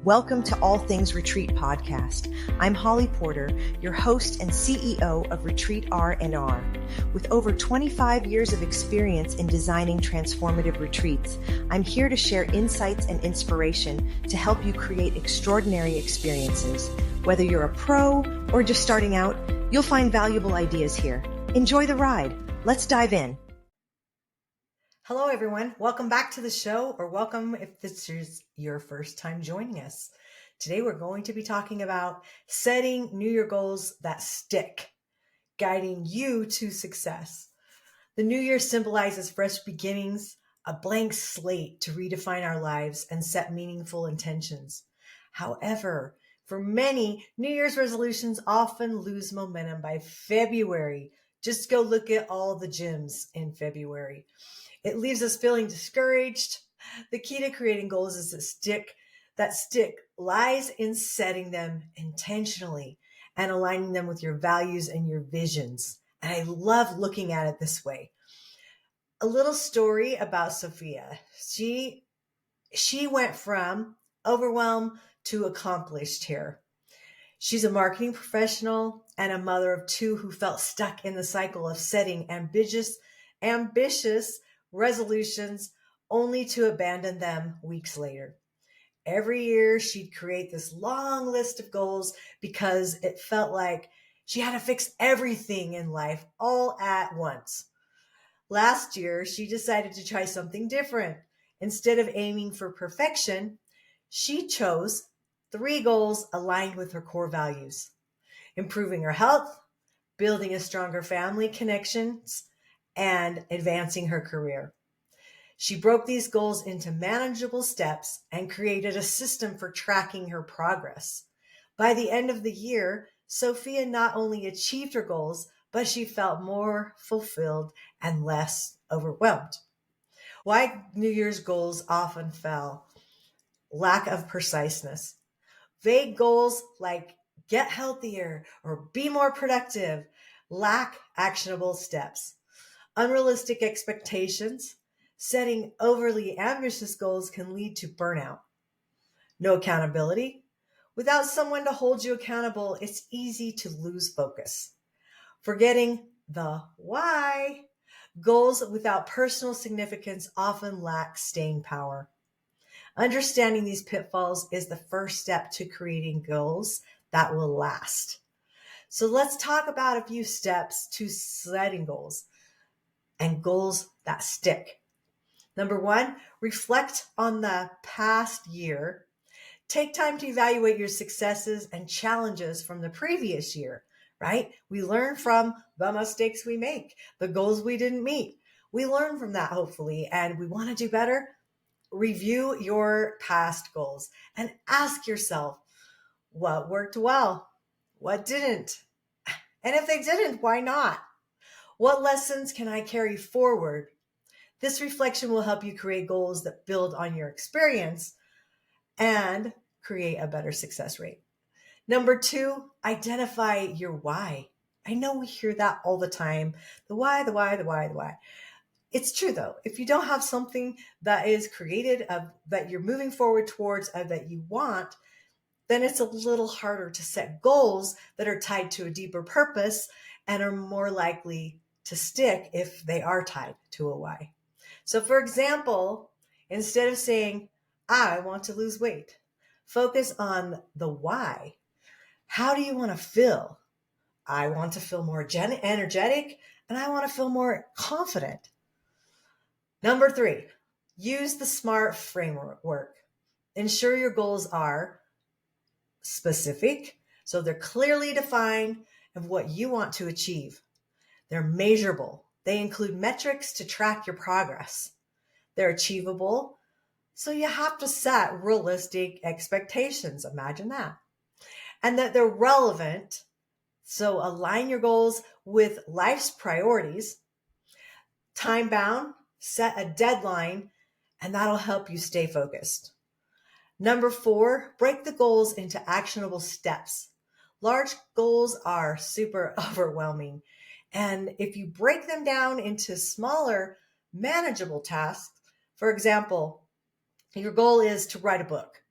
Welcome to All Things Retreat Podcast. I'm Holly Porter, your host and CEO of Retreat R&R. With over 25 years of experience in designing transformative retreats, I'm here to share insights and inspiration to help you create extraordinary experiences. Whether you're a pro or just starting out, you'll find valuable ideas here. Enjoy the ride. Let's dive in. Hello, everyone. Welcome back to the show, or welcome if this is your first time joining us. Today, we're going to be talking about setting New Year goals that stick, guiding you to success. The New Year symbolizes fresh beginnings, a blank slate to redefine our lives and set meaningful intentions. However, for many, New Year's resolutions often lose momentum by February. Just go look at all the gyms in February. It leaves us feeling discouraged. The key to creating goals is that stick lies in setting them intentionally and aligning them with your values and your visions. And I love looking at it this way. A little story about Sophia. She went from overwhelmed to accomplished here. She's a marketing professional and a mother of two who felt stuck in the cycle of setting ambitious resolutions only to abandon them weeks later. Every year she'd create this long list of goals because it felt like she had to fix everything in life all at once. Last year, she decided to try something different. Instead of aiming for perfection, she chose 3 goals aligned with her core values: improving her health, building a stronger family connections, and advancing her career. She broke these goals into manageable steps and created a system for tracking her progress. By the end of the year, Sophia not only achieved her goals, but she felt more fulfilled and less overwhelmed. Why New Year's goals often fail: lack of preciseness. Vague goals like get healthier or be more productive lack actionable steps. Unrealistic expectations. Setting overly ambitious goals can lead to burnout. No accountability. Without someone to hold you accountable, it's easy to lose focus. Forgetting the why. Goals without personal significance often lack staying power. Understanding these pitfalls is the first step to creating goals that will last. So let's talk about a few steps to setting goals and goals that stick. Number 1, reflect on the past year. Take time to evaluate your successes and challenges from the previous year, right? We learn from the mistakes we make, the goals we didn't meet. We learn from that, hopefully, and we want to do better. Review your past goals and ask yourself, what worked well? What didn't? And if they didn't, why not? What lessons can I carry forward? This reflection will help you create goals that build on your experience and create a better success rate. Number 2, identify your why. I know we hear that all the time. The why, the why, the why, the why. It's true though. If you don't have something that is created that you're moving forward towards that you want, then it's a little harder to set goals that are tied to a deeper purpose and are more likely to stick if they are tied to a why. So for example, instead of saying, I want to lose weight, focus on the why. How do you want to feel? I want to feel more energetic and I want to feel more confident. Number 3, use the SMART framework. Ensure your goals are specific, so they're clearly defined of what you want to achieve. They're measurable. They include metrics to track your progress. They're achievable, so you have to set realistic expectations. Imagine that. And that they're relevant, so align your goals with life's priorities. Time-bound, set a deadline, and that'll help you stay focused. Number 4, break the goals into actionable steps. Large goals are super overwhelming. And if you break them down into smaller, manageable tasks, for example, your goal is to write a book.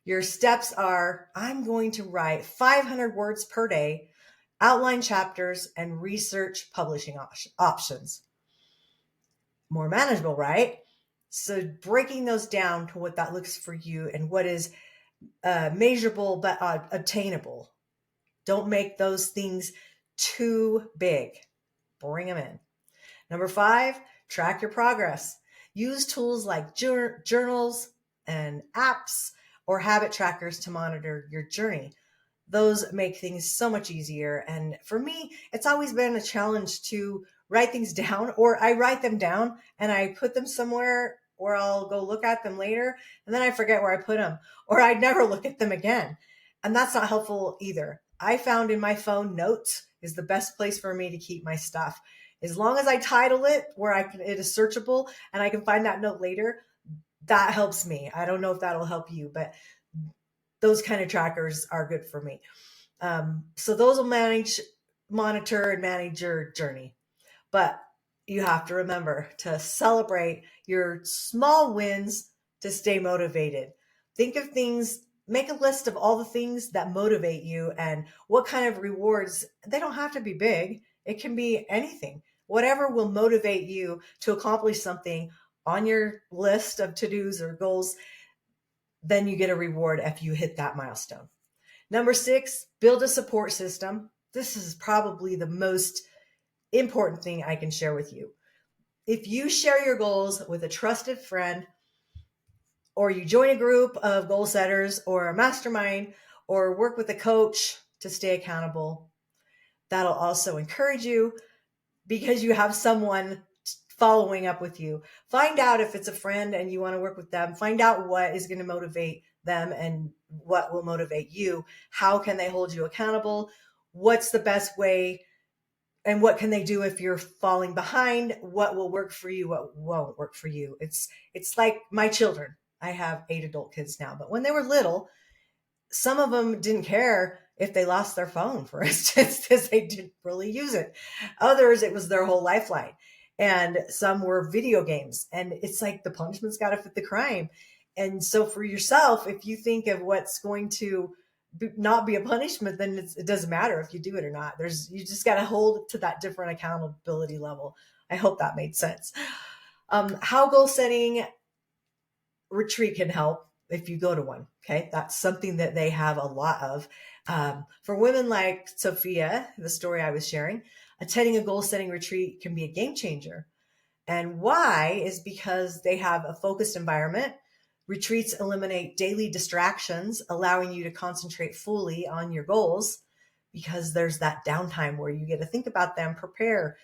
Your steps are I'm going to write 500 words per day, outline chapters, and research publishing options. More manageable, right? So breaking those down to what that looks for you and what is measurable but obtainable. Don't make those things too big. Bring them in. Number 5, track your progress. Use tools like journals and apps or habit trackers to monitor your journey. Those make things so much easier. And for me, it's always been a challenge to write things down, or I write them down and I put them somewhere, or I'll go look at them later and then I forget where I put them, or I never look at them again. And that's not helpful either. I found in my phone notes is the best place for me to keep my stuff. As long as I title it where it is searchable and I can find that note later, that helps me. I don't know if that'll help you, but those kind of trackers are good for me. So those will monitor and manage your journey. But you have to remember to celebrate your small wins to stay motivated. Think of things, make a list of all the things that motivate you and what kind of rewards. They don't have to be big, it can be anything. Whatever will motivate you to accomplish something on your list of to dos or goals, then you get a reward if you hit that milestone. Number 6, build a support system. This is probably the most important thing I can share with you. If you share your goals with a trusted friend, or you join a group of goal setters or a mastermind, or work with a coach to stay accountable, that'll also encourage you because you have someone following up with you. Find out if it's a friend and you want to work with them. Find out what is going to motivate them and what will motivate you. How can they hold you accountable? What's the best way? And what can they do if you're falling behind? What will work for you? What won't work for you? It's like my children. I have 8 adult kids now, but when they were little, some of them didn't care if they lost their phone, for instance, because they didn't really use it. Others, it was their whole lifeline. And some were video games. And it's like the punishment's got to fit the crime. And so for yourself, if you think of what's going to not be a punishment, then it doesn't matter if you do it or not. You just got to hold to that different accountability level. I hope that made sense. How goal setting retreat can help if you go to one. Okay. That's something that they have a lot of. For women like Sophia, the story I was sharing, attending a goal setting retreat can be a game changer. And why is because they have a focused environment. Retreats eliminate daily distractions, allowing you to concentrate fully on your goals because there's that downtime where you get to think about them, prepare.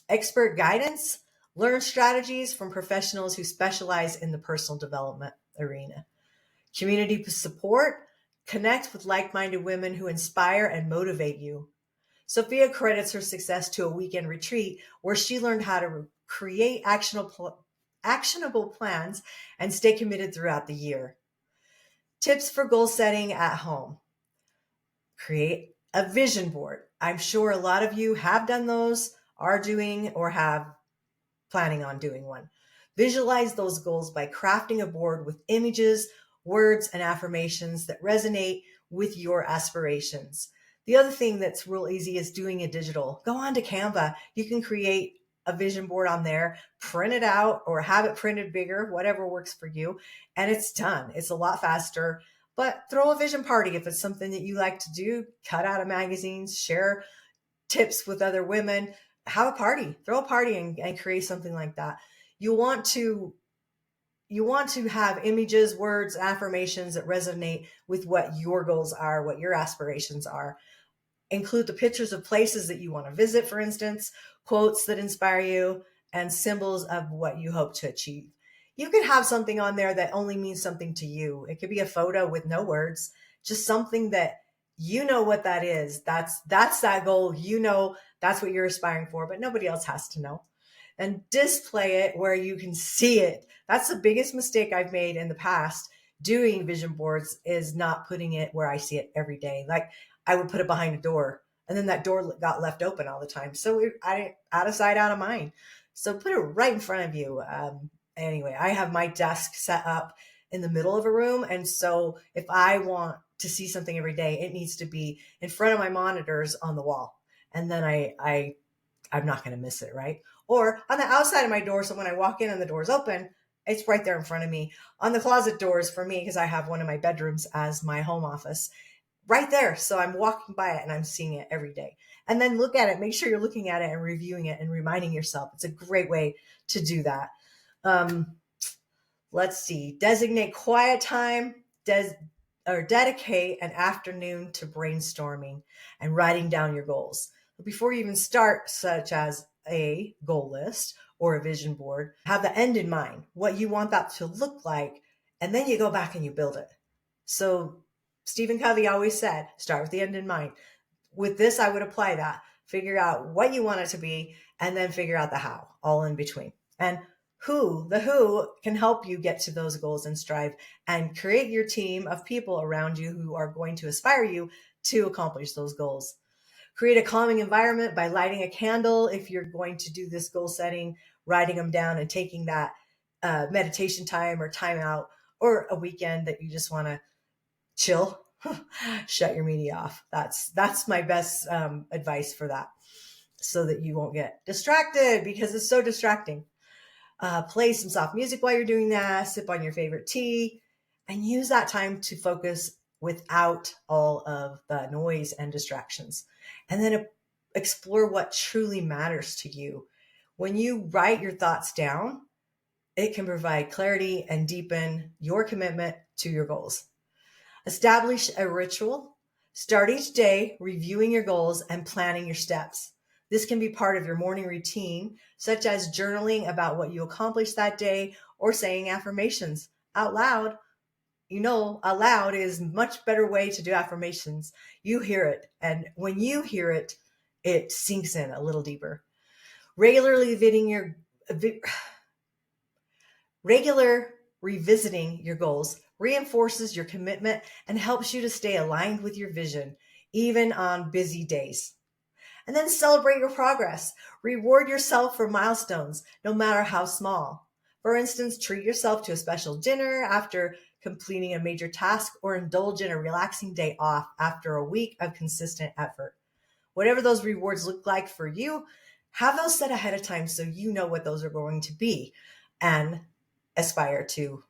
Expert guidance, learn strategies from professionals who specialize in the personal development arena. Community support, connect with like-minded women who inspire and motivate you. Sophia credits her success to a weekend retreat where she learned how to create actionable plans and stay committed throughout the year. Tips for goal setting at home. Create a vision board. I'm sure a lot of you have done those, are doing, or have planning on doing one. Visualize those goals by crafting a board with images, words, and affirmations that resonate with your aspirations. The other thing that's real easy is doing a digital. Go on to Canva. You can create a vision board on there, print it out or have it printed bigger, whatever works for you. And it's done. It's a lot faster, but throw a vision party if it's something that you like to do. Cut out of magazines, share tips with other women, have a party, throw a party and create something like that. You want to have images, words, affirmations that resonate with what your goals are, what your aspirations are. Include the pictures of places that you want to visit, for instance, quotes that inspire you, and symbols of what you hope to achieve. You could have something on there that only means something to you. It could be a photo with no words, just something that you know what that is. That's that goal. You know, that's what you're aspiring for, but nobody else has to know. And display it where you can see it. That's the biggest mistake I've made in the past doing vision boards, is not putting it where I see it every day. Like I would put it behind a door and then that door got left open all the time. So out of sight, out of mind. So put it right in front of you. Anyway, I have my desk set up in the middle of a room. And so if I want to see something every day, it needs to be in front of my monitors on the wall. And then I'm not going to miss it, right? Or on the outside of my door. So when I walk in and the door's open, it's right there in front of me. On the closet doors for me, because I have one of my bedrooms as my home office, right there. So I'm walking by it and I'm seeing it every day. And then look at it, make sure you're looking at it and reviewing it and reminding yourself. It's a great way to do that. Let's see, designate quiet time, dedicate an afternoon to brainstorming and writing down your goals. Before you even start, such as a goal list or a vision board, have the end in mind, what you want that to look like, and then you go back and you build it. So Stephen Covey always said, start with the end in mind. With this, I would apply that. Figure out what you want it to be, and then figure out the how, all in between. And the who can help you get to those goals and strive and create your team of people around you who are going to aspire you to accomplish those goals. Create a calming environment by lighting a candle if you're going to do this goal setting, writing them down and taking that meditation time or time out, or a weekend that you just want to chill. Shut your media off. That's my best advice for that, so that you won't get distracted, because it's so distracting. Play some soft music while you're doing that, sip on your favorite tea, and use that time to focus without all of the noise and distractions. And then explore what truly matters to you. When you write your thoughts down, it can provide clarity and deepen your commitment to your goals. Establish a ritual. Start each day reviewing your goals and planning your steps. This can be part of your morning routine, such as journaling about what you accomplished that day or saying affirmations out loud. Out loud is a much better way to do affirmations. You hear it. And when you hear it, it sinks in a little deeper. Regular revisiting your goals reinforces your commitment and helps you to stay aligned with your vision, even on busy days. And then celebrate your progress. Reward yourself for milestones, no matter how small. For instance, treat yourself to a special dinner after completing a major task, or indulge in a relaxing day off after a week of consistent effort. Whatever those rewards look like for you, have those set ahead of time so you know what those are going to be, and aspire to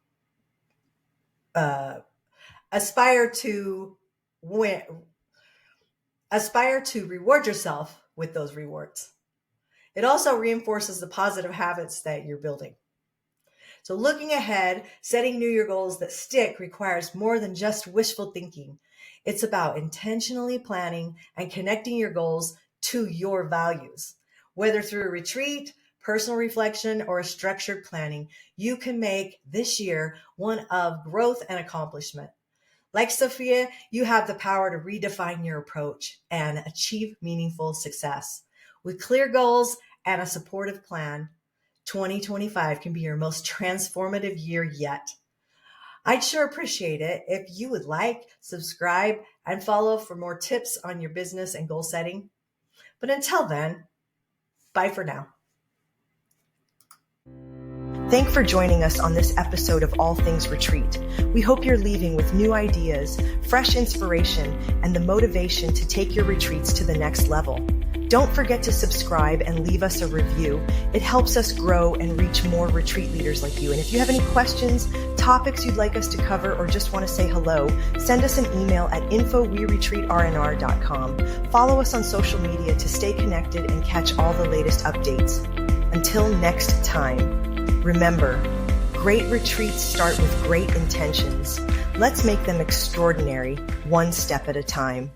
reward yourself with those rewards. It also reinforces the positive habits that you're building. So looking ahead, setting New Year goals that stick requires more than just wishful thinking. It's about intentionally planning and connecting your goals to your values. Whether through a retreat, personal reflection, or a structured planning, you can make this year one of growth and accomplishment. Like Sophia, you have the power to redefine your approach and achieve meaningful success. With clear goals and a supportive plan, 2025 can be your most transformative year yet. I'd sure appreciate it if you would like, subscribe, and follow for more tips on your business and goal setting. But until then, bye for now. Thanks for joining us on this episode of All Things Retreat. We hope you're leaving with new ideas, fresh inspiration, and the motivation to take your retreats to the next level. Don't forget to subscribe and leave us a review. It helps us grow and reach more retreat leaders like you. And if you have any questions, topics you'd like us to cover, or just want to say hello, send us an email at info@weretreatrnr.com. Follow us on social media to stay connected and catch all the latest updates. Until next time, remember, great retreats start with great intentions. Let's make them extraordinary, one step at a time.